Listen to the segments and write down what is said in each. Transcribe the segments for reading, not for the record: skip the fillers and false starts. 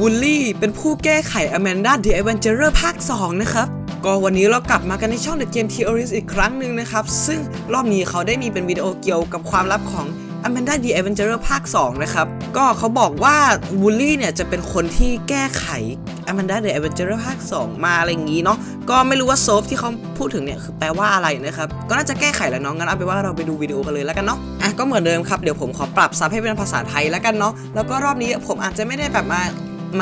วูลลี่เป็นผู้แก้ไข Amanda the Adventurer ภาค 2 นะครับก็วันนี้เรากลับมากันในช่อง The Game Theorist อีกครั้งหนึ่งนะครับซึ่งรอบนี้เขาได้มีเป็นวิดีโอเกี่ยวกับความลับของ Amanda the Adventurer ภาค 2 นะครับก็เขาบอกว่าวูลลี่เนี่ยจะเป็นคนที่แก้ไข Amanda the Adventurer ภาค 2 มาอะไรอย่างงี้เนาะก็ไม่รู้ว่าโซฟที่เขาพูดถึงเนี่ยคือแปลว่าอะไรนะครับก็น่าจะแก้ไขแหละเนาะงั้นเอาไปว่าเราไปดูวิดีโอกันเลยแล้วกันเนาะก็เหมือนเดิมครับเดี๋ยวผมขอปรับซับให้เป็นภาษาไทยแล้วกันเนาะแล้วก็รอบนี้ผมอาจจะไม่ได้แบบม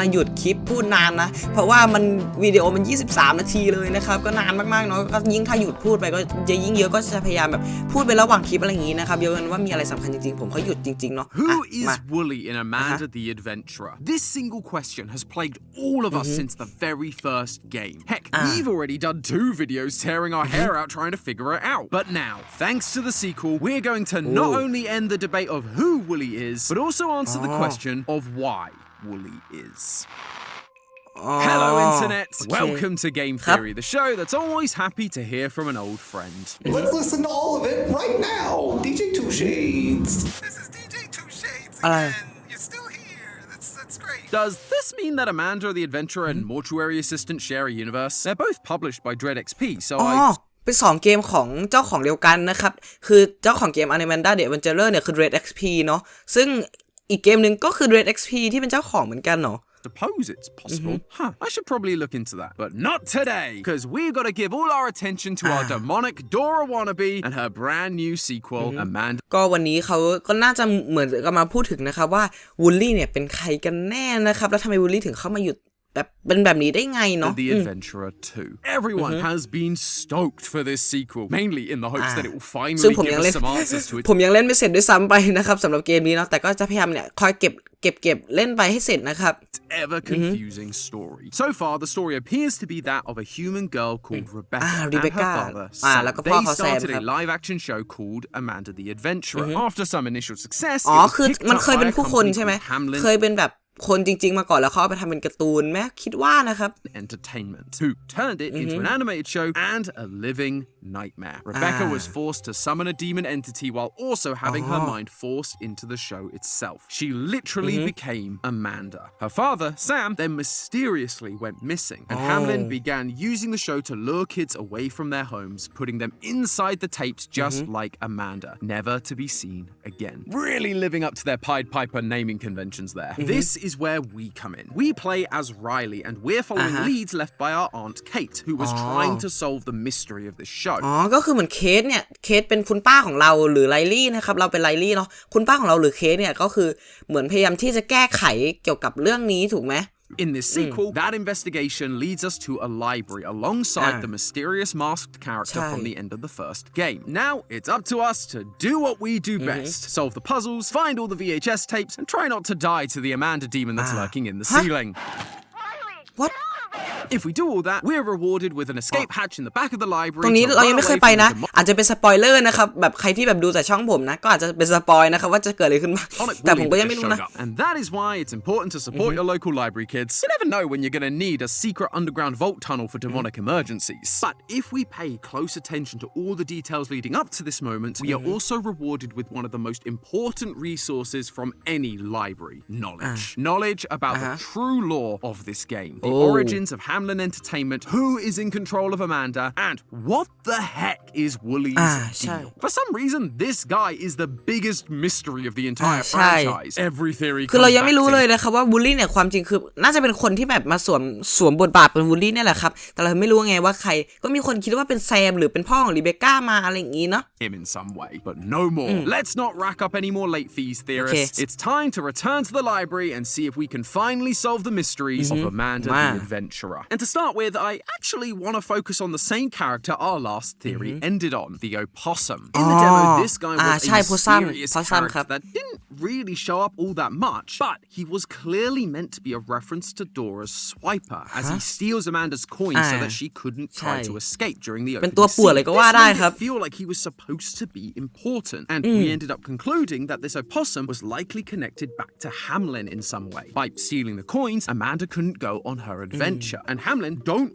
าหยุดคลิปพูดนานนะเพราะว่ามันวิดีโอมัน23นาทีเลยนะครับก็นานมากๆเนาะก็ยิ่งถ้าหยุดพูดไปก็จะยิ่งเยอะก็จะพยายามแบบพูดไประหว่างคลิปอะไรอย่างงี้นะครับเยอะกันว่ามีอะไรสำคัญจริงๆผมเขาหยุดจริงๆเนาะ Who is Wooly in Amanda the Adventurer? This single question has plagued all of us since the very first game. Heck, we've already done 2 videos tearing our hair out trying to figure it out. But now, thanks to the sequel, we're going to not only end the debate of who Wooly is, but also answer the question of why Wooly is. Hello Internet! Welcome to Game Theory, the show that's always happy to hear from an old friend. Let's listen to all of it right now! DJ Two Shades! This is DJ Two Shades again! You're still here! That's great! Does this mean that Amanda the Adventurer and Mortuary Assistant share a universe? They're both published by DreadXP, so I... เป็น2เกมของเจ้าของเดียวกันนะครับคือเจ้าของเกม Amanda the Adventurer เนี่ยคือ DreadXP เนาะซึ่งอีกเกมหนึ่งก็คือ DreadXP ที่เป็นเจ้าของเหมือนกันเนาะSuppose it's possible. I should probably look into that. But not today, because we've got to give all our attention to our demonic Dora wannabe and her brand new sequel, Amanda. ก็วันนี้เขาก็น่าจะเหมือนกับมาพูดถึงนะครับว่าวูลลี่เนี่ยเป็นใครกันแน่นะครับแล้วทำไมวูลลี่ถึงเข้ามาหยุดแบบเป็นแบบนี้ได้ไงเนาะ The Adventurer 2. Everyone has been stoked for this sequel, mainly in the hopes that it will finally give us some answers to it. ผมยังเล่นไม่เสร็จด้วยซ้ำไปนะครับสำหรับเกมนี้เนาะแต่ก็จะพยายามเนี่ยคอยเก็บเล่นไปให้เสร็จนะครับ Ever confusing story. So far, the story appears to be that of a human girl called Rebecca and her father Sam. They started a live-action show called Amanda the Adventurer. After some initial success, คือมันเคยเป็นผู้คนใช่ไหมเคยเป็นแบบคนจริงๆมาก่อนแล้วเขาเอาไปทำเป็นการ์ตูนไหมคิดว่านะครับ Entertainment who turned it into an animated show and a living nightmare. Rebecca was forced to summon a demon entity while also having her mind forced into the show itself. She literally became Amanda. Her father, Sam, then mysteriously went missing, and Hamlin began using the show to lure kids away from their homes, putting them inside the tapes just like Amanda, never to be seen again. Really living up to their Pied Piper naming conventions there. This is where we come in. We play as Riley, and we're following leads left by our aunt Kate, who was trying to solve the mystery of this show. ก็คือเหมือนเคสเนี่ยเคสเป็นคุณป้าของเราหรือไลลี่นะครับเราเป็นไลลี่เนาะคุณป้าของเราหรือเคสเนี่ยก็คือเหมือนพยายามที่จะแก้ไขเกี่ยวกับเรื่องนี้ถูกไหมIn this sequel, that investigation leads us to a library alongside the mysterious masked character from the end of the first game. Now, it's up to us to do what we do best. Solve the puzzles, find all the VHS tapes, and try not to die to the Amanda demon that's lurking in the ceiling. What? If we do all that, we're rewarded with an escape hatch in the back of the library. ตรงนี้เรายังไม่เคยไปนะอาจจะเป็นสปอยเลอร์นะครับแบบใครที่แบบดูแต่ช่องผมนะก็อาจจะเป็นสปอยนะครับว่าจะเกิดอะไรขึ้นบ้างแต่ผมก็ยังไม่รู้นะ And that is why it's important to support your local library, kids. You never know when you're going to need a secret underground vault tunnel for demonic emergencies. But if we pay close attention to all the details leading up to this moment, we are also rewarded with one of the most important resources from any library: knowledge. Knowledge about the true lore of this game, the origins of Hamlin Entertainment, who is in control of Amanda, and what the heck is Wooly's deal. For some reason, this guy is the biggest mystery of the entire franchise. Every theory คือเรายังไม่รู้เลยนะครับว่าวูลลี่เนี่ยความจริงคือน่าจะเป็นคนที่แบบมาสวมบทบาทเป็นวูลลี่เนี่ยแหละครับแต่เราไม่รู้ไงว่าใครก็มีคนคิดว่าเป็นแซมหรือเป็นพ่อของรีเบคก้ามาอะไรอย่างงี้เนาะ Him in some way, but no more. Let's not rack up any more late fees, theorists. It's time to return to the library and see if we can finally solve the mysteries of Amanda the Adventurer. And to start with, I actually want to focus on the same character our last theory ended on, the opossum. In the demo, this guy was a mysterious character that didn't really show up all that much, but he was clearly meant to be a reference to Dora's swiper, as he steals Amanda's coin so that she couldn't try to escape during the opening scene. This made it feel like he was supposed to be important, and we ended up concluding that this opossum was likely connected back to Hamlin in some way. By stealing the coins, Amanda couldn't go on her adventure, and Hamlin don't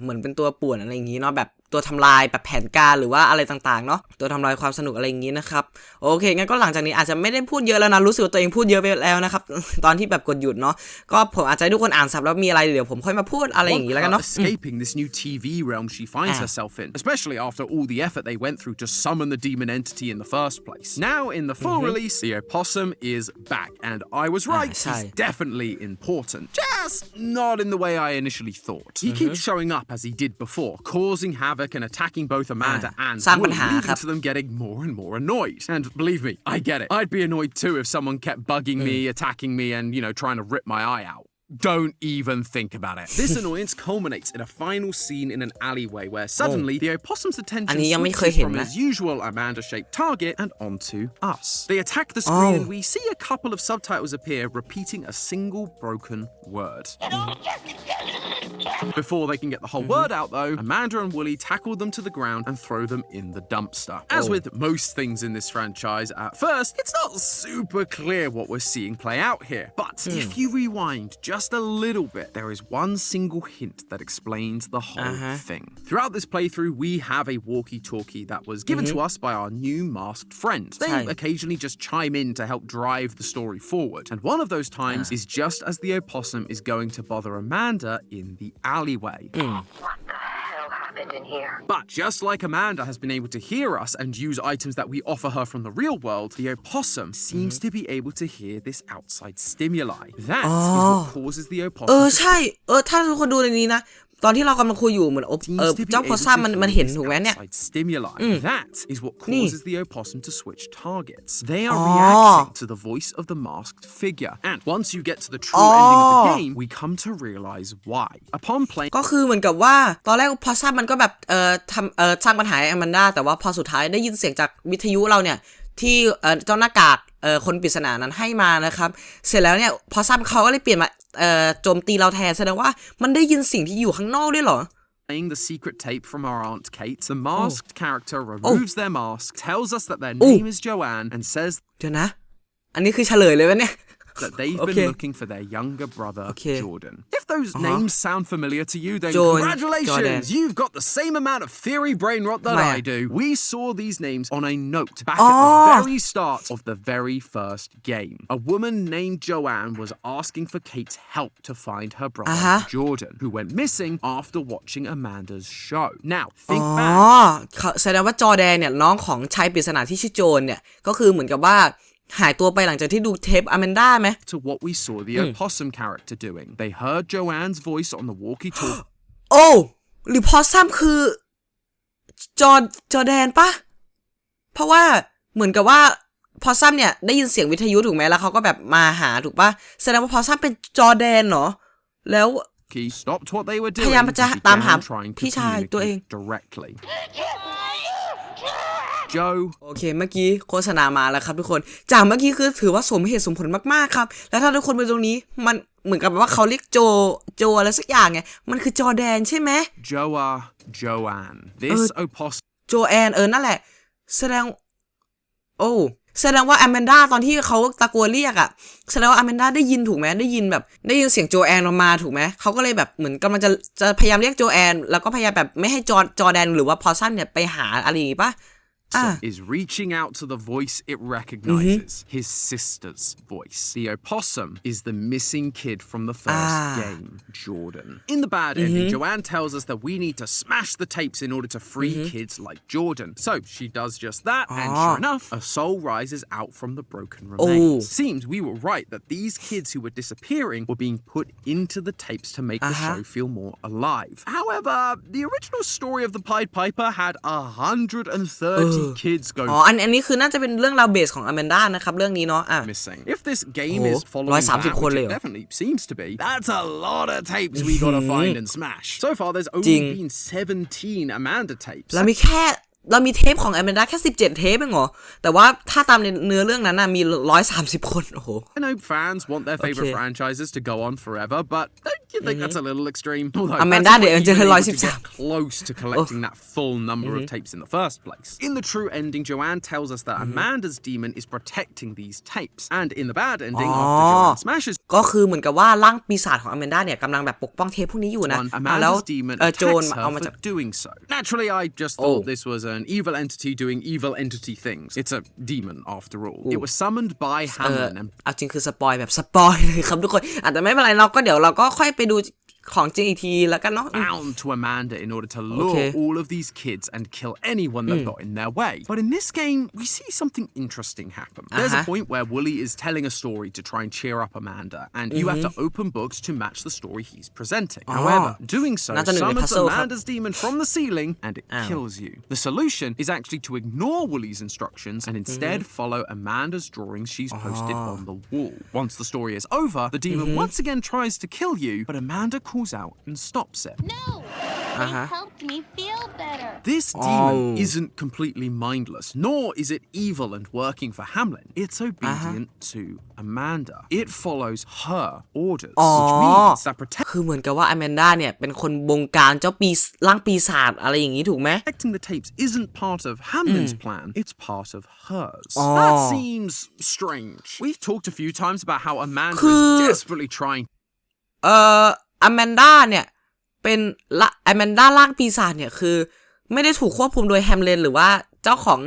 เหมือนเป็นตัวป่วนอะไรอย่างงี้เนาะแบบ ตัวทำลายแบบแผนการหรือว่าอะไรต่างๆเนาะตัวทำลายความสนุกอะไรอย่างนี้นะครับโอเคงั้นก็หลังจากนี้อาจจะไม่ได้พูดเยอะแล้วนะรู้สึกว่าตัวเองพูดเยอะไปแล้วนะครับตอนที่แบบกดหยุดเนาะก็ผมอาจจะให้ทุกคนอ่านซับแล้วมีอะไรเดี๋ยวผมค่อยมาพูดอะไรอย่างนี้แล้วกันเนาะ escaping this new TV realm she finds herself in, especially after all the effort they went through to summon the demon entity in the first place. Now in the full release, the opossum is back, and I was right. He's definitely important, just not in the way I initially thought. He keeps showing up as he did before, causing havoc and attacking both Amanda and Woody, leading to them getting more and more annoyed. And believe me, I get it. I'd be annoyed too if someone kept bugging me, attacking me, and trying to rip my eye out. Don't even think about it. This annoyance culminates in a final scene in an alleyway where suddenly the opossum's attention switches from his usual Amanda-shaped target and onto us. They attack the screen and we see a couple of subtitles appear repeating a single broken word. Before they can get the whole word out though, Amanda and Wooly tackle them to the ground and throw them in the dumpster. As with most things in this franchise, at first, it's not super clear what we're seeing play out here. But if you rewind just a little bit, there is one single hint that explains the whole thing. Throughout this playthrough, we have a walkie-talkie that was given to us by our new masked friends. They occasionally just chime in to help drive the story forward. And one of those times is just as the opossum is going to bother Amanda in the alleyway. What the hell happened in here? But just like Amanda has been able to hear us and use items that we offer her from the real world, the opossum seems to be able to hear this outside stimuli. That is what causes the opossum ใช่ถ้าทุกคนดูในนี้นะตอนที่เรากำลังคุยอยู่เหมือนเจ้าพอซัมมันเห็นถูกไหมเนี่ย That is what causes the opossum to switch targets. They are reacting to the voice of the masked figure. And once you get to the true ending of the game, we come to realize why. Upon playing ก็คือเหมือนกับว่าตอนแรกพอซัมมันก็แบบสร้างปัญหาให้อแมนดาแต่ว่าพอสุดท้ายได้ยินเสียงจากวิทยุเราเนี่ยที่เจ้าหน้ากากคนปริศนานั้นให้มานะครับเสร็จแล้วเนี่ยพอซัมเขาก็เลยเปลี่ยนมาโจมตีเราแทนแสดงว่ามันได้ยินสิ่งที่อยู่ข้างนอกด้วยเหรอ Playing the secret tape from our Aunt Kate, the masked character removes their mask, tells us that their name is Joanne, and says เดี๋ยวนะอันนี้คือเฉลยเลยวะเนี่ย that they've been looking for their younger brother, Jordan. If those names sound familiar to you, then congratulations! You've got the same amount of theory brain rot that I do. We saw these names on a note back at the very start of the very first game. A woman named Joanne was asking for Kate's help to find her brother, Jordan, who went missing after watching Amanda's show. Now, think back. แสดงว่าจอแดนเนี่ยน้องของชายปริศนาที่ชื่อโจนเนี่ยก็คือเหมือนกับว่าหายตัวไปหลังจากที่ดูเทปอแมนดาไหม To what we saw the opossum character doing. They heard Joanne's voice on the walkie-talkie. โอ้หรือพอซัมคือจอแดนปะเพราะว่าเหมือนกับว่าพอซัมเนี่ยได้ยินเสียงวิทยุถูกไหมแล้วเขาก็แบบมาหาถูกปะแสดงว่าพอซัมเป็นจอแดนเหรอแล้ว stopped what they were doing พยายามจะตามหาพี่ชายตัวเอง directly. Joe โอเคเมื่อกี้โฆษณามาแล้วครับทุกคนจากเมื่อกี้คือถือว่าสมเหตุสมผลมากๆครับแล้วถ้าทุกคนไปตรงนี้มันเหมือนกับว่าเขาเรียกโจอะไรสักอย่างไงมันคือจอแดนใช่ไหม Joanne this opossum โจแอนนั่นแหละแสดงว่าอแมนดาตอนที่เขาตะโกนเรียกอ่ะแสดงว่าอแมนดาได้ยินถูกไหมได้ยินเสียงโจแอนออกมาถูกไหมเขาก็เลยแบบเหมือนกำลังจะพยายามเรียกโจแอนแล้วก็พยายามแบบไม่ให้จอแดนหรือว่าพอซัมเนี่ยไปหาอะไรอย่างงี้ป่ะis reaching out to the voice it recognizes, his sister's voice. The opossum is the missing kid from the first game, Jordan. In the bad ending, Joanne tells us that we need to smash the tapes in order to free kids like Jordan. So she does just that, and sure enough, a soul rises out from the broken remains. Seems we were right that these kids who were disappearing were being put into the tapes to make the show feel more alive. However, the original story of the Pied Piper had 130 kids go อันนี้คือน่าจะเป็นเรื่องราวเบสของอแมนดานะครับเรื่องนี้เนาะ missing. If this game is following that, which it definitely seems to be, that's a lot of tapes we gotta find and smash. So far, there's only been 17 Amanda tapes. แล้วมีแค่ เรามีเทปของ Amanda แค่17เทปเองเหรอแต่ว่าถ้าตามในเนื้อเรื่องนั้นน่ะมี130คนโอ้โห I know fans want their favorite franchises to go on forever, but don't you think that's a little extreme? Although Amanda that's the even able to 113 get close to collecting that full number of tapes in the first place. In the true ending, Joanne tells us that Amanda's demon is protecting these tapes, and in the bad ending, after Joanne smashes ก็คือเหมือนกับว่าร่างปีศาจของ Amanda เนี่ยกำลังแบบปกป้องเทปพวกนี้อยู่นะ one, แล้ว Amanda's demon โจร attacks เอา her มา for จาก doing so. Naturally, I just thought this was an evil entity doing evil entity things. It's a demon after all. It was summoned by Hamlin and เอาจริงคือสปอยแบบสปอยเลยครับทุกคนอาจจะไม่เป็นไรเราก็เดี๋ยวเราก็ค่อยไปดูของจริงอีกทีแล้วกันเนาะ bound to Amanda in order to lure all of these kids and kill anyone that got in their way. But in this game, we see something interesting happen. There's a point where Wooly is telling a story to try and cheer up Amanda, and you have to open books to match the story he's presenting. However, doing so summons Amanda's demon from the ceiling, and it kills you. The solution is actually to ignore Wooly's instructions and instead follow Amanda's drawings she's posted on the wall. Once the story is over, the demon once again tries to kill you, but Amanda calls out and stops it. No! It helped me feel better. This demon isn't completely mindless, nor is it evil and working for Hamlin. It's obedient to Amanda. It follows her orders, which means that คือเหมือนกับว่า Amanda เนี่ยเป็นคนบงการเจ้าร่างปีศาจอะไรอย่างนี้ถูกไหม protecting the tapes isn't part of Hamlin's plan, it's part of hers. That seems strange. We've talked a few times about how Amanda is desperately trying Amanda เนี่ยเป็นAmanda ร่างปีศาจเนี่ยคือไม่ได้ถูกควบคุมโดยแฮมเลนหรือว่าเจ้าของ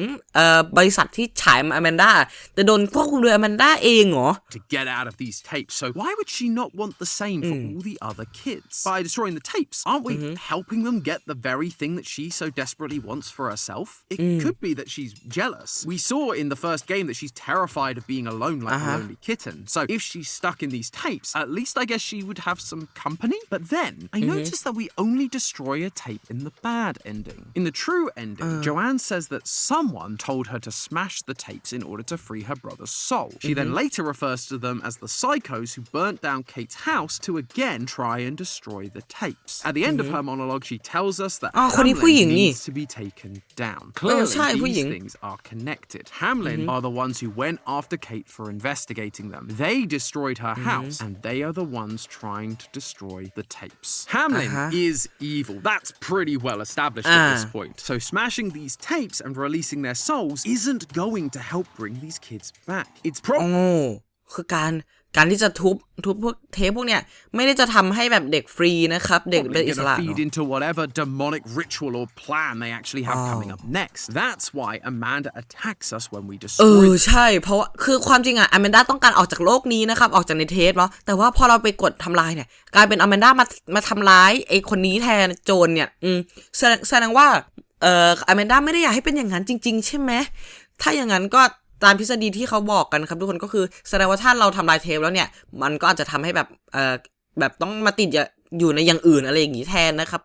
บริษัทที่ฉายAmanda แต่โดนควบคุมโดยAmanda เองเหรอ to get out of these tapes. So why would she not want the same for all the other kids? By destroying the tapes, aren't we helping them get the very thing that she so desperately wants for herself? It could be that she's jealous. We saw in the first game that she's terrified of being alone like a lonely kitten. So if she's stuck in these tapes, at least I guess she would have some company. But then I noticed that we only destroy a tape in the bad ending. In the true ending, Joanne says that someone told her to smash the tapes in order to free her brother's soul. She then later refers to them as the psychos who burnt down Kate's house to again try and destroy the tapes. At the end of her monologue, she tells us that Hamlin needs to be taken down. Clearly, these things are connected. Hamlin are the ones who went after Kate for investigating them. They destroyed her house, and they are the ones trying to destroy the tapes. Hamlin is evil. That's pretty well established at this point. So smashing these tapes and releasing their souls isn't going to help bring these kids back. It's probably คือการที่จะทุบพวกเทปพวกเนี้ยไม่ได้จะทำให้แบบเด็กฟรีนะครับเด็กเป็นอิสระ feed into whatever demonic ritual or plan they actually have coming up next. That's why Amanda attacks us when we destroy. ใช่เพราะว่าคือความจริงอะAmandaต้องการออกจากโลกนี้นะครับออกจากในเทปเนาะแต่ว่าพอเราไปกดทำลายเนี่ยกลายเป็นAmandaมาทำร้ายไอ้คนนี้แทนโจรเนี่ยแสดงว่าAmanda ไม่ได้อยากให้เป็นอย่างนั้นจริงๆใช่ไหมถ้าอย่างนั้นก็ตามทฤษฎีที่เขาบอกกันครับทุกคนก็คือแสดงว่าถ้าเราทำลายเทปแล้วเนี่ยมันก็อาจจะทำให้แบบต้องมาติดอยู่ในอย่างอื่นอะไรอย่างนี้แทนนะครับ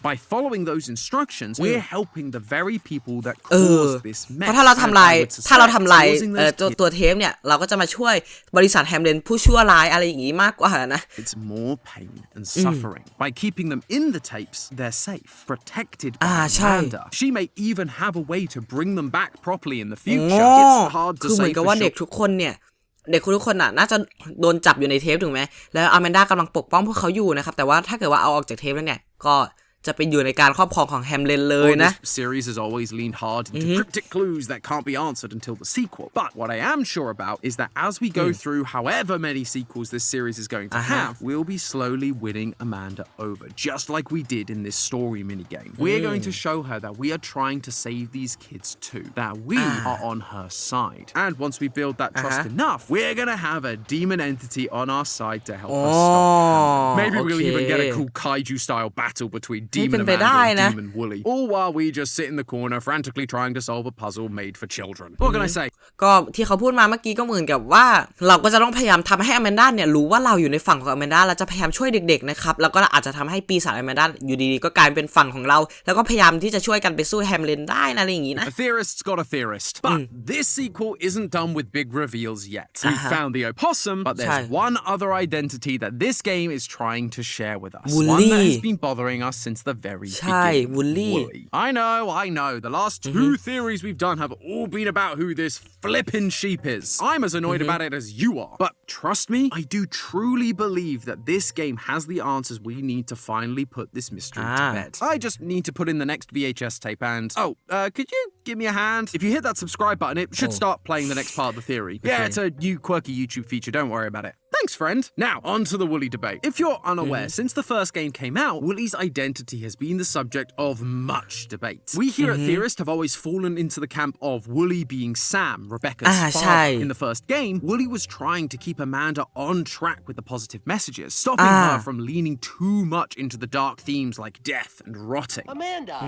By following those instructions, we're helping the very people that cause this mess. เพราะถ้าเราทำลายตัวเทปเนี่ยเราก็จะมาช่วยบริษัทแฮมเลนผู้ชั่วร้ายอะไรอย่างนี้มากกว่านะ It's more pain and suffering. By keeping them in the tapes, they're safe, protected by Amanda. She may even have a way to bring them back properly in the future. It's hard to คือเหมือ say นกับ for ว่าเด็ก sure. ทุกคนเนี่ยเด็กทุกคนน่าจะโดนจับอยู่ในเทปถูกไหมแล้วAmandaกำลังปกป้องพวกเขาอยู่นะครับแต่ว่าถ้าเกิดว่าเอาออกจากเทปแล้วเนี่ยก็จะไปอยู่ในการครอบครองของแฮมเลนเลยนะ This series has always leaned hard into cryptic clues that can't be answered until the sequel. But what I am sure about is that as we go through however many sequels this series is going to have, we'll be slowly winning Amanda over, just like we did in this story minigame. We're going to show her that we are trying to save these kids too, that we are on her side. And once we build that trust enough, we're going to have a demon entity on our side to help us stop Hamlin. Maybe we'll even get a cool kaiju-style battle between Demon Amanda and Demon Wooly. All while we just sit in the corner frantically trying to solve a puzzle made for children. What can I say? ก็ที่เขาพูดมาเมื่อกี้ก็เหมือนกับว่าเราก็จะต้องพยายามทำให้Amandaเนี่ยรู้ว่าเราอยู่ในฝั่งของAmandaเราจะพยายามช่วยเด็กๆนะครับแล้วก็อาจจะทำให้ปีศาจAmandaอยู่ดีๆก็กลายเป็นฝั่งของเราแล้วก็พยายามที่จะช่วยกันไปสู้แฮมเลนได้นะอะไรอย่างงี้นะ A theorist's got a theorist. But this sequel isn't done with big reveals yet. We've found the opossum, but there's one other identity that this game is trying trying to share with us. Wooly. One that has been bothering us since the very ใช่ beginning. Wooly I know. The last two theories we've done have all been about who this flippin' sheep is. I'm as annoyed about it as you are. But trust me, I do truly believe that this game has the answers we need to finally put this mystery to bed. I just need to put in the next VHS tape and... could you give me a hand? If you hit that subscribe button, it should start playing the next part of the theory. Yeah, it's a new quirky YouTube feature. Don't worry about it. Thanks, friend. Now, on to the Wooly debate. If you're unaware, since the first game came out, Wooly's identity has been the subject of much debate. We here at Theorist have always fallen into the camp of Wooly being Sam, Rebecca's father. In the first game, Wooly was trying to keep Amanda on track with the positive messages, stopping her from leaning too much into the dark themes like death and rotting. Amanda,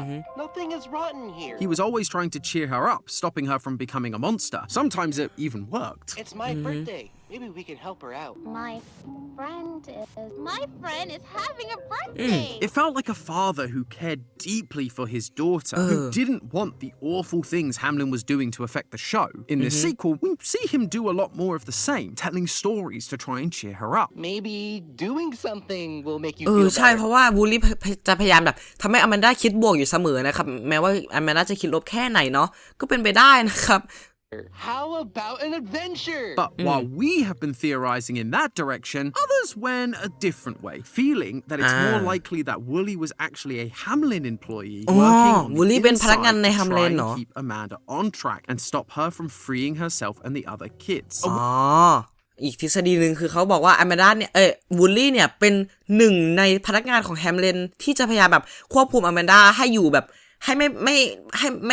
nothing is rotten here. He was always trying to cheer her up, stopping her from becoming a monster. Sometimes it even worked. It's my birthday. Maybe we can help her out. My friend is having a birthday. It felt like a father who cared deeply for his daughter, who didn't want the awful things Hamlin was doing to affect the show. In this sequel, we see him do a lot more of the same, telling stories to try and cheer her up. Maybe doing something will make you feel ใช่ better. เพราะว่าวูลลี่จะพยายามแบบทำให้อแมนด้าคิดบวกอยู่เสมอนะครับแม้ว่าอแมนด้าจะคิดลบแค่ไหนเนาะก็เป็นไปได้นะครับ How about an adventure? But while we have been theorizing in that direction, others went a different way, feeling that it's more likely that Wooly was actually a Hamlin employee working on Wooly the เป็นพนัก inside งานใน to Hamlin try เหรอ and keep Amanda on track and stop her from freeing herself and the other kids. อีกทฤษฎีหนึ่งคือเขาบอกว่าอแมนด้าเนี่ยวูลลี่เนี่ยเป็นหนึ่งในพนักงานของแฮมเลนที่จะพยายามแบบควบคุมอแมนด้าให้อยู่แบบให้ไม่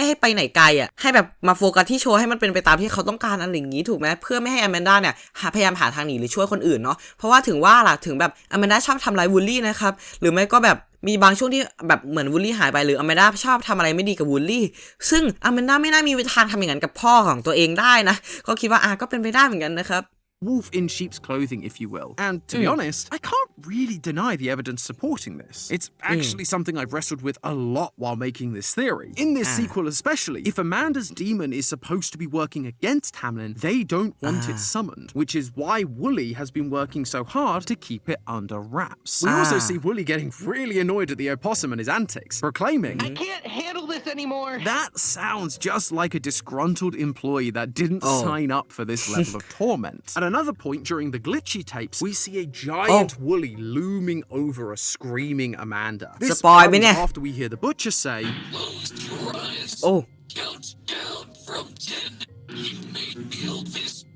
ให้ไปไหนไกลอ่ะให้แบบมาโฟกัสที่โชว์ให้มันเป็นไปตามที่เขาต้องการอะไรอย่างนี้ถูกไหมเพื่อไม่ให้อแมนด้าเนี่ยพยายามหาทางหนีหรือช่วยคนอื่นเนาะเพราะว่าถึงว่าล่ะถึงแบบอแมนด้าชอบทำร้ายวูลลี่นะครับหรือไม่ก็แบบมีบางช่วงที่แบบเหมือนวูลลี่หายไปหรืออแมนด้าชอบทำอะไรไม่ดีกับวูลลี่ซึ่งอแมนด้าไม่น่ามีทางทำอย่างนั้นกับพ่อของตัวเองได้นะก็คิดว่าก็เป็นไปได้เหมือนกันนะครับWolf in sheep's clothing, if you will. And to be honest, I can't really deny the evidence supporting this. It's actually something I've wrestled with a lot while making this theory. In this sequel especially, if Amanda's demon is supposed to be working against Hamlin, they don't want it summoned, which is why Wooly has been working so hard to keep it under wraps. We also see Wooly getting really annoyed at the opossum and his antics, proclaiming, I can't handle this anymore. That sounds just like a disgruntled employee that didn't sign up for this level of torment. At another point during the glitchy tapes, we see a giant Wooly looming over a screaming Amanda. This comes after we hear the butcher say, Close your eyes. Count down from 10. You may feel this.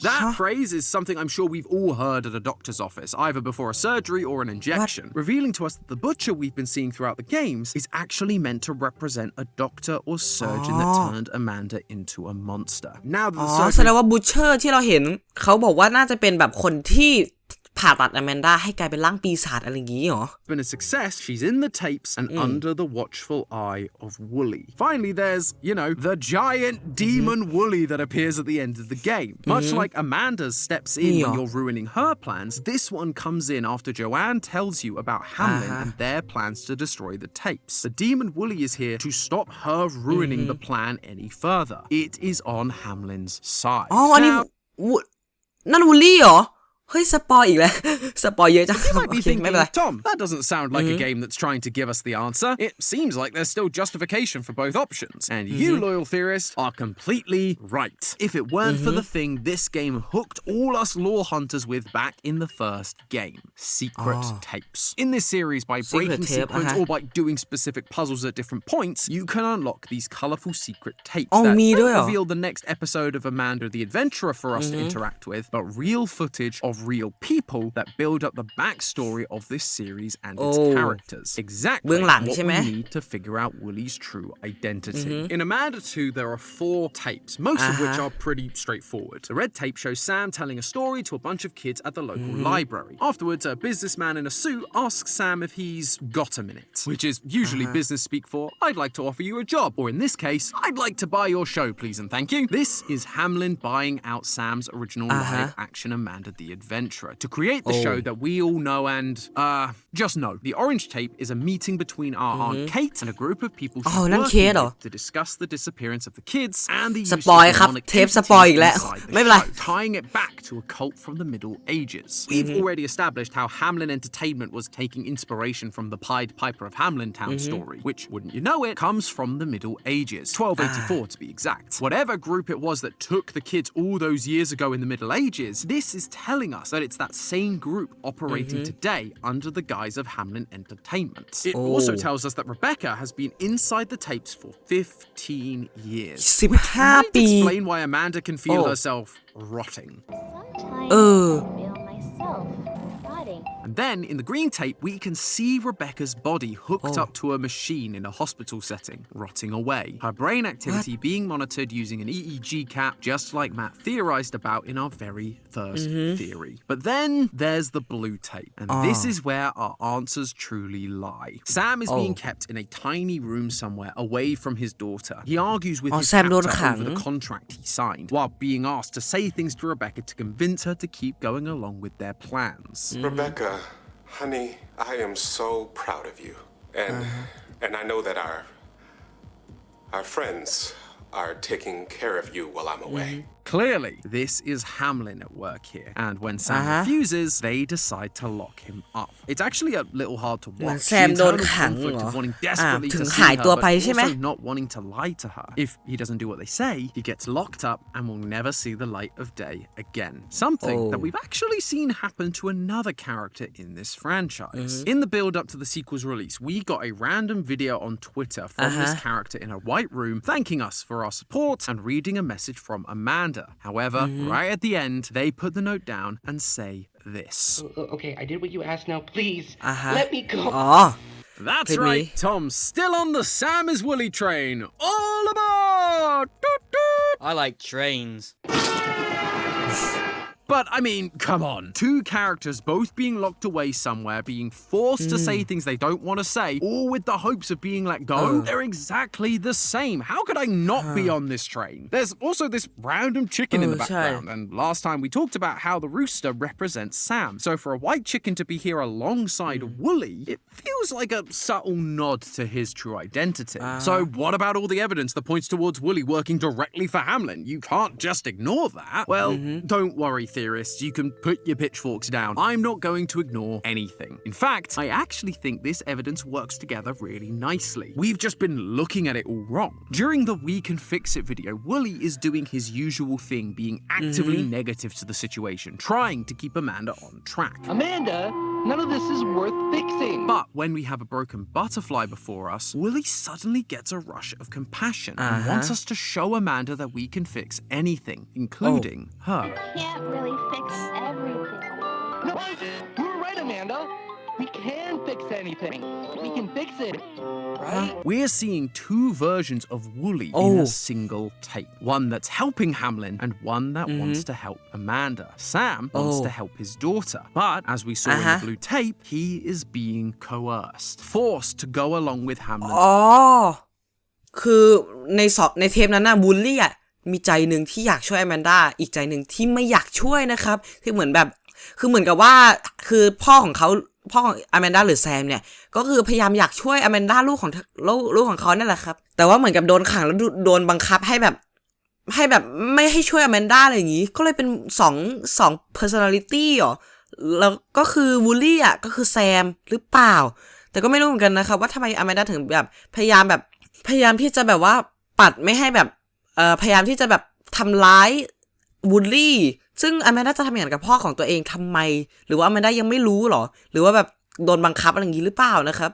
That phrase is something I'm sure we've all heard at a doctor's office, either before a surgery or an injection, revealing to us that the butcher we've been seeing throughout the games is actually meant to represent a doctor or surgeon that turned Amanda into a monster. Now that the surgery... แสดงว่าบูชเชอร์ที่เราเห็นเขาบอกว่าน่าจะเป็นแบบคนที่ผ่าตัดอแมนด้าให้กลายเป็นร่างปีศาจอะไรอย่างงี้หรอ Been a success, she's in the tapes and under the watchful eye of Wooly. Finally, there's, the giant demon Wooly that appears at the end of the game. Much like Amanda's steps in when you're ruining her plans, this one comes in after Joanne tells you about Hamlin and their plans to destroy the tapes. The demon Wooly is here to stop her ruining the plan any further. It is on Hamlin's side. อันนี้นั่นวูลลี่เหรอเฮ้ยสปอยอีกแล้วสปอยเยอะจัง You might be thinking, Tom, that doesn't sound like a game that's trying to give us the answer. It seems like there's still justification for both options. And you, loyal theorists, are completely right. If it weren't for the thing this game hooked all us lore hunters with back in the first game, secret tapes. In this series, by breaking sequence or by doing specific puzzles at different points, you can unlock these colorful secret tapes that don't reveal the next episode of Amanda the Adventurer for us to interact with, but real footage of real people that build up the backstory of this series and its characters. Exactly what we need to figure out Wooly's true identity. In Amanda 2, there are 4 tapes, most of which are pretty straightforward. The red tape shows Sam telling a story to a bunch of kids at the local library. Afterwards, a businessman in a suit asks Sam if he's got a minute, which is usually business speak for, I'd like to offer you a job, or in this case, I'd like to buy your show, please and thank you. This is Hamlin buying out Sam's original live-action Amanda the Adventurer. adventurer to create the show that we all know and, just know. The orange tape is a meeting between our Aunt Kate and a group of people she's working with to discuss the disappearance of the kids and the use of demonic entities tying it back to a cult from the Middle Ages. We've already established how Hamlin Entertainment was taking inspiration from the Pied Piper of Hamlintown story, which, wouldn't you know it, comes from the Middle Ages, 1284 to be exact. Whatever group it was that took the kids all those years ago in the Middle Ages, this is telling us that it's that same group operating today under the guise of Hamlin Entertainment. It also tells us that Rebecca has been inside the tapes for 15 years. 15 ปี explain why Amanda can feel herself rotting. Sometimes I feel myself rotting. And then, in the green tape, we can see Rebecca's body hooked up to a machine in a hospital setting, rotting away. Her brain activity being monitored using an EEG cap, just like Matt theorized about in our very first theory. But then, there's the blue tape. And this is where our answers truly lie. Sam is being kept in a tiny room somewhere away from his daughter. He argues with his captor over the contract he signed, while being asked to say things to Rebecca to convince her to keep going along with their plans. Rebecca, honey, I am so proud of you. And I know that our friends are taking care of you while I'm away. Clearly, this is Hamlin at work here. And when Sam refuses, they decide to lock him up. It's actually a little hard to watch. The internal conflict of wanting desperately to see her, but also not wanting to lie to her. If he doesn't do what they say, he gets locked up and will never see the light of day again. Something that we've actually seen happen to another character in this franchise. In the build-up to the sequel's release, we got a random video on Twitter from this character in a white room thanking us for our support and reading a message from Amanda. However, right at the end, they put the note down and say this. Okay, I did what you asked now. Please, let me go. That's right, Tom. Still on the Sam is Woolly train. All aboard! Doot, doot. I like trains. But, I mean, come on. Two characters both being locked away somewhere, being forced to say things they don't want to say, all with the hopes of being let go. They're exactly the same. How could I not be on this train? There's also this random chicken in the background, and last time we talked about how the rooster represents Sam. So for a white chicken to be here alongside Woolly, it feels like a subtle nod to his true identity. So what about all the evidence that points towards Woolly working directly for Hamlin? You can't just ignore that. Well, don't worry, theorists, you can put your pitchforks down. I'm not going to ignore anything. In fact, I actually think this evidence works together really nicely. We've just been looking at it all wrong. During the We Can Fix It video, Woolly is doing his usual thing, being actively negative to the situation, trying to keep Amanda on track. Amanda, none of this is worth fixing. But when we have a broken butterfly before us, Woolly suddenly gets a rush of compassion and wants us to show Amanda that we can fix anything, including her. Can't really fix everything. No, you were right, Amanda. We can fix anything. We can fix it. Right? We're seeing two versions of Woolly in a single tape. One that's helping Hamlin and one that wants to help Amanda. Sam wants to help his daughter. But as we saw in the blue tape, he is being coerced, forced to go along with Hamlin. คือในเทปนั้นน่ะบูลลี่อ่ะมีใจหนึ่งที่อยากช่วยอแมนดาอีกใจหนึ่งที่ไม่อยากช่วยนะครับที่เหมือนแบบคือเหมือนกับว่าคือพ่อของอแมนดาหรือแซมเนี่ยก็คือพยายามอยากช่วยอแมนดาลูกของเขานั่นแหละครับแต่ว่าเหมือนกับโดนขังแล้วโดนบังคับให้แบบไม่ให้ช่วยอแมนดาอะไรอย่างงี้ก็เลยเป็น2 personality หรอแล้วก็คือวูลลี่อ่ะก็คือแซมหรือเปล่าแต่ก็ไม่รู้เหมือนกันนะครับว่าทำไมอแมนดาถึงแบบพยายามที่จะแบบว่าปัดไม่ให้แบบพยายามที่จะแบบทำร้ายวูลลี่ซึ่งอแมนดาจะทำอย่างนั้นกับพ่อของตัวเองทำไมหรือว่าอแมนดายังไม่รู้หรอหรือว่าแบบโดนบังคับอะไรอย่างนี้หรือเปล่านะครับ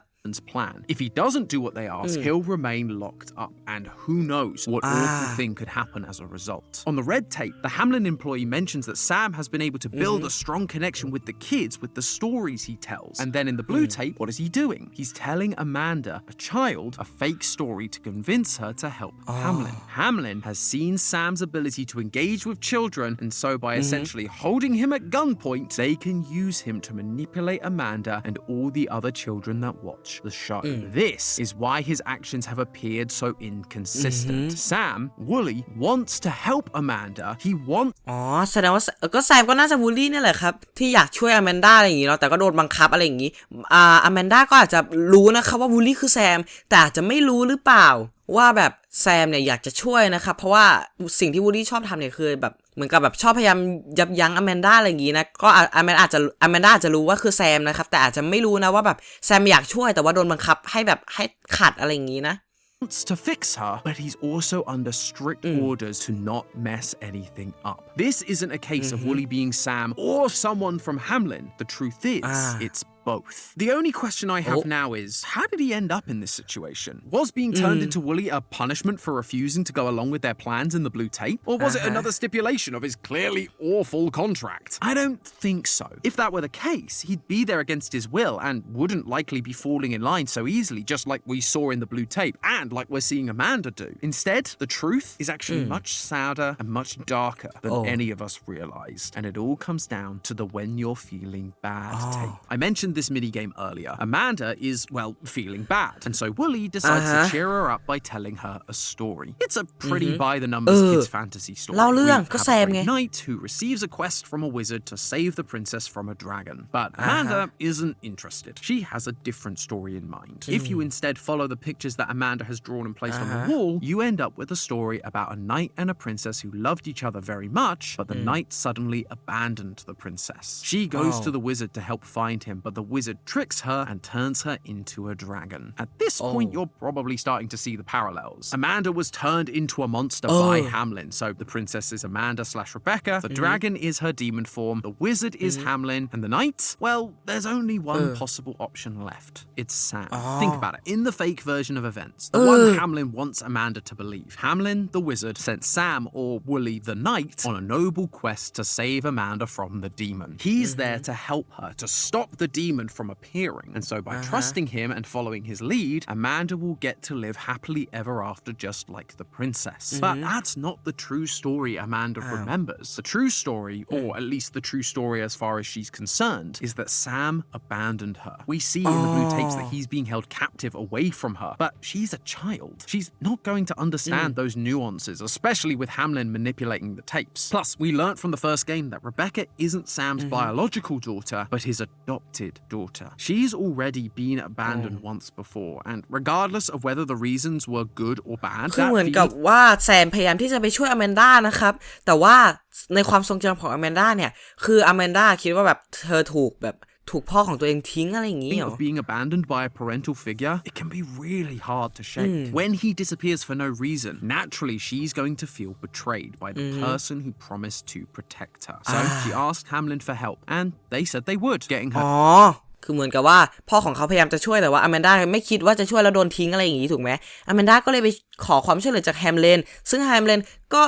plan. If he doesn't do what they ask, he'll remain locked up, and who knows what awful thing could happen as a result. On the red tape, the Hamlin employee mentions that Sam has been able to build a strong connection with the kids with the stories he tells. And then in the blue tape, what is he doing? He's telling Amanda, a child, a fake story to convince her to help Hamlin. Hamlin has seen Sam's ability to engage with children, and so by essentially holding him at gunpoint, they can use him to manipulate Amanda and all the other children that watch watch the show. This is why his actions have appeared so inconsistent. Sam, Wooly, wants to help Amanda. He wants แสดงว่าก็แซมก็น่าจะบูลลี่นี่แหละครับที่อยากช่วยอแมนด้าอะไรอย่างงี้เนาะแต่ก็โดนบังคับอะไรอย่างงี้อแมนด้าก็อาจจะรู้นะครับว่าบูลลี่คือแซมแต่อาจจะไม่รู้หรือเปล่าว่าแบบแซมเนี่ยอยากจะช่วยนะครับเพราะว่าสิ่งที่วูดดี้ชอบทำเนี่ยคือแบบเหมือนกับแบบชอบพยายามยับยั้งอแมนด้าอะไรอย่างงี้นะก็อแมนด้าอาจจะรู้ว่าคือแซมนะครับแต่อาจจะไม่รู้นะว่าแบบแซมอยากช่วยแต่ว่าโดนบังคับให้แบบให้ขัดอะไรอย่างงี้นะto fix her, but he's also under strict orders to not mess anything up. This isn't a case of Wooly being Sam or someone from Hamlin. The truth is, it's both. The only question I have now is, how did he end up in this situation? Was being turned into Wooly a punishment for refusing to go along with their plans in the blue tape? Or was it another stipulation of his clearly awful contract? I don't think so. If that were the case, he'd be there against his will and wouldn't likely be falling in line so easily, just like we saw in the blue tape and like we're seeing Amanda do. Instead, the truth is actually much sadder and much darker than any of us realized. And it all comes down to the when you're feeling bad tape. I mentioned this minigame earlier. Amanda is, well, feeling bad. And so Wooly decides to cheer her up by telling her a story. It's a pretty by-the-numbers kids fantasy story. We have a knight who receives a quest from a wizard to save the princess from a dragon. But Amanda isn't interested. She has a different story in mind. If you instead follow the pictures that Amanda has drawn and placed on the wall, you end up with a story about a knight and a princess who loved each other very much, but the knight suddenly abandoned the princess. She goes to the wizard to help find him, but the wizard tricks her and turns her into a dragon. At this point, you're probably starting to see the parallels. Amanda was turned into a monster by Hamlin, so the princess is Amanda/Rebecca, the dragon is her demon form, the wizard is Hamlin, and the knight? Well, there's only one possible option left. It's Sam. Think about it. In the fake version of events, the one Hamlin wants Amanda to believe, Hamlin, the wizard, sent Sam, or Wooly, the knight, on a noble quest to save Amanda from the demon. He's there to help her, to stop the demon from appearing. And so by trusting him and following his lead, Amanda will get to live happily ever after just like the princess. But that's not the true story Amanda remembers. The true story, or at least the true story as far as she's concerned, is that Sam abandoned her. We see in the blue tapes that he's being held captive away from her, but she's a child. She's not going to understand those nuances, especially with Hamlin manipulating the tapes. Plus, we learnt from the first game that Rebecca isn't Sam's biological daughter, but his adopted daughter. She's already been abandoned once before, and regardless of whether the reasons were good or bad, คือเหมือนกับว่าแซมพยายามที่จะไปช่วยอแมนด้านะครับแต่ว่าในความทรงจำของอแมนด้าเนี่ยคืออแมนด้าคิดว่าแบบเธอถูกพ่อของตัวเองทิ้งอะไรอย่างงี้เหรอ of being abandoned by a parental figure, it can be really hard to shake. When he disappears for no reason, naturally she's going to feel betrayed by the person who promised to protect her. So she asked Hamlin for help, and they said they would, getting her คือเหมือนกับว่าพ่อของเขาพยายามจะช่วยแต่ว่าอแมนด้าไม่คิดว่าจะช่วยแล้วโดนทิ้งอะไรอย่างงี้ถูกไหมอแมนด้าก็เลยไปขอความช่วยเหลือจากแฮมเลนซึ่งแฮมเลนก็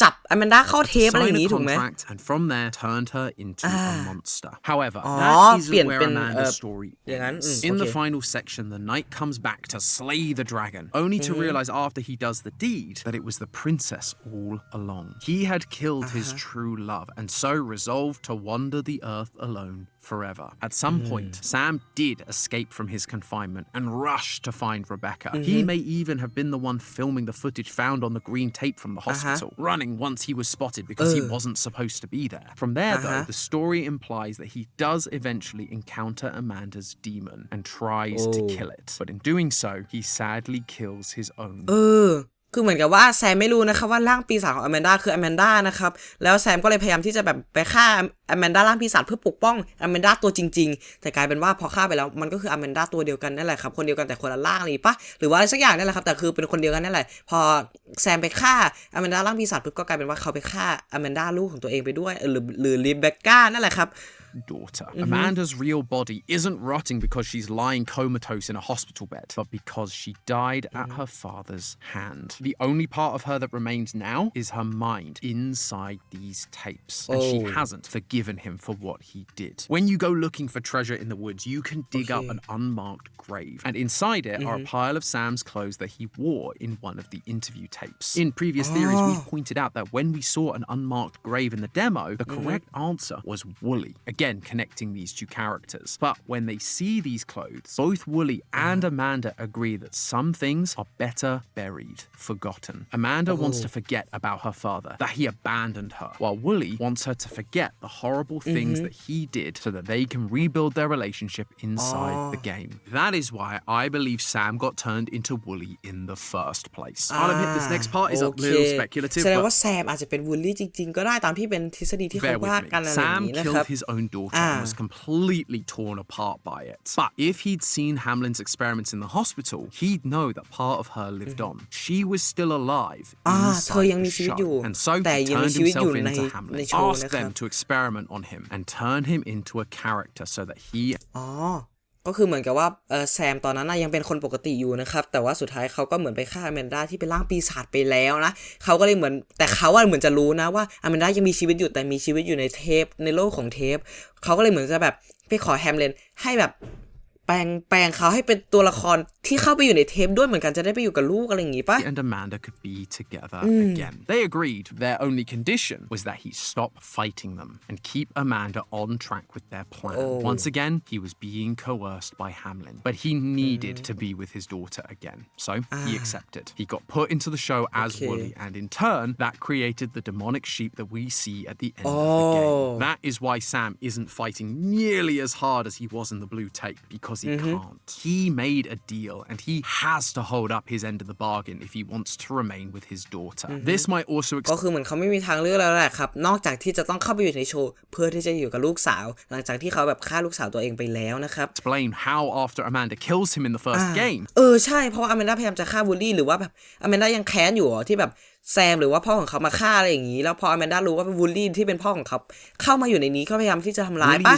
จับอแมนด้าเข้าเทปอะไรอย่างงี้ถูกไหม and from there turned her into a monster. However, that isn't where Amanda's story ends. In the final section, the knight comes back to slay the dragon, only to realize after he does the deed that it was the princess all along. He had killed his true love and so resolved to wander the earth alone forever. At some point, Sam did escape from his confinement and rushed to find Rebecca. He may even have been the one filming the footage found on the green tape from the hospital, running once he was spotted because he wasn't supposed to be there. From there, though, the story implies that he does eventually encounter Amanda's demon and tries to kill it. But in doing so, he sadly kills his own. คือเหมือนกับว่าแซมไม่รู้นะครับว่าร่างปีศาจของอแมนด้าคืออแมนด้านะครับแล้วแซมก็เลยพยายามที่จะแบบไปฆ่าอแมนด้าร่างปีศาจเพื่อปกป้องอแมนด้าตัวจริงๆแต่กลายเป็นว่าพอฆ่าไปแล้วมันก็คืออแมนด้าตัวเดียวกันนั่นแหละครับคนเดียวกันแต่คนละร่างเลยปะหรือว่าอะไรสักอย่างนั่นแหละครับแต่คือเป็นคนเดียวกันนั่นแหละพอแซมไปฆ่าอแมนด้าร่างปีศาจปุ๊บก็กลายเป็นว่าเขาไปฆ่าอแมนด้าลูกของตัวเองไปด้วยหรือรีเบคก้านั่นแหละครับdaughter. Amanda's real body isn't rotting because she's lying comatose in a hospital bed, but because she died at her father's hand. The only part of her that remains now is her mind inside these tapes. And she hasn't forgiven him for what he did. When you go looking for treasure in the woods, you can dig up an unmarked grave. And inside it are a pile of Sam's clothes that he wore in one of the interview tapes. In previous theories, we've pointed out that when we saw an unmarked grave in the demo, the correct answer was Wooly. Again, connecting these two characters. But when they see these clothes, both Wooly and Amanda agree that some things are better buried, forgotten. Amanda wants to forget about her father, that he abandoned her, while Wooly wants her to forget the horrible things that he did so that they can rebuild their relationship inside the game. That is why I believe Sam got turned into Wooly in the first place. I'll admit this next part is a little speculative, แสดงว่าแซมอาจจะเป็นวูลลี่จริงๆก็ได้ตามที่เป็นทฤษฎีที่เขาว่ากันอะไรอย่างนี้นะครับ Sam killed his own daughter and was completely torn apart by it. But if he'd seen Hamlin's experiments in the hospital, he'd know that part of her lived on. She was still alive inside the show. And so he turned himself into Hamlin, asked them to experiment on him and turn him into a character so that he ก็คือเหมือนกับว่าแซมตอนนั้นยังเป็นคนปกติอยู่นะครับแต่ว่าสุดท้ายเขาก็เหมือนไปฆ่าอแมนดาที่เป็นร่างปีศาจไปแล้วนะเขาก็เลยเหมือนแต่เขาเหมือนจะรู้นะว่าอแมนดายังมีชีวิตอยู่แต่มีชีวิตอยู่ในเทปในโลกของเทปเขาก็เลยเหมือนจะแบบไปขอแฮมเลนให้แบบแปลงเขาให้เป็นตัวละครที่เข้าไปอยู่ในเทปด้วยเหมือนกันจะได้ไปอยู่กับลูกอะไรอย่างงี้ป่ะ and Amanda could be together again. They agreed. Their only condition was that he stop fighting them and keep Amanda on track with their plan. Once again, he was being coerced by Hamlin, but he needed to be with his daughter again. So he accepted. He got put into the show as Wooly, and in turn, that created the demonic sheep that we see at the end of the game. That is why Sam isn't fighting nearly as hard as he was in the blue tape, because he can't. He made a deal and he has to hold up his end of the bargain if he wants to remain with his daughter. This might also ก็คือเหมือนเขาไม่มีทางเลือกแล้วแหละครับนอกจากที่จะต้องเข้าไปอยู่ในโชว์เพื่อที่จะอยู่กับลูกสาวหลังจากที่เขาแบบฆ่าลูกสาวตัวเองไปแล้วนะครับ explain how after Amanda kills him in the first game ใช่เพราะว่าอแมนดาพยายามจะฆ่าวูลลี่หรือว่าแบบอแมนดายังแค้นอยู่ที่แบบแซมหรือว่าพ่อของเขามาฆ่าอะไรอย่างนี้แล้วพออแมนดารู้ว่าเป็นวูลลี่ที่เป็นพ่อของเขาเข้ามาอยู่ในนี้ก็พยายามที่จะทำร้ายป่ะ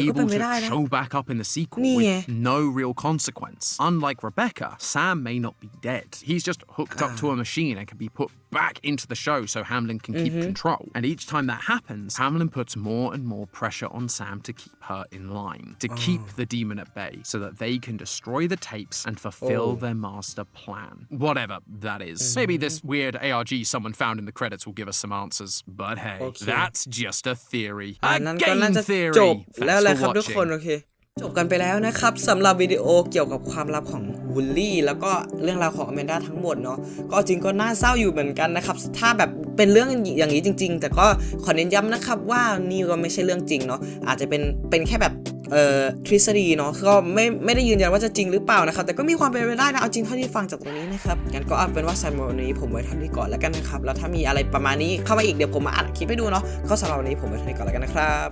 ก็เป็นไม่ได้นะ show back up in the sequel with no real consequence. Unlike Rebecca, Sam may not be dead. He's just hooked up to a machine and can be put back into the show so Hamlin can keep control. And each time that happens, Hamlin puts more and more pressure on Sam to keep her in line, to keep the demon at bay so that they can destroy the tapes and fulfill their master plan. Whatever that is. Maybe this weird ARG someone found in the credits will give us some answers. But hey, that's just a theory. A game theory. Thanks for watching. จบกันไปแล้วนะครับสำหรับวิดีโอเกี่ยวกับความลับของวูลลี่แล้วก็เรื่องราวของอแมนดาทั้งหมดเนาะก็จริงก็น่าเศร้าอยู่เหมือนกันนะครับถ้าแบบเป็นเรื่องอย่างนี้จริงๆแต่ก็ขอเน้นย้ำนะครับว่านี่ก็ไม่ใช่เรื่องจริงเนาะอาจจะเป็นแค่แบบทฤษฎีเนาะก็ไม่ได้ยืนยันว่าจะจริงหรือเปล่านะครับแต่ก็มีความเป็นไปได้นะเอาจริงเท่าที่ฟังจากตรงนี้นะครับงั้นก็เอาเป็นว่าสำหรับวันนี้ผมไว้เท่านี้ก่อนแล้วกันนะครับแล้วถ้ามีอะไรประมาณนี้เข้ามาอีกเดี๋ยวผมมาอัดคลิปให้ดูเนาะก็สำหรับวันนี้ผมไว้เท่านี้ก่อนแล้วกันนะครับ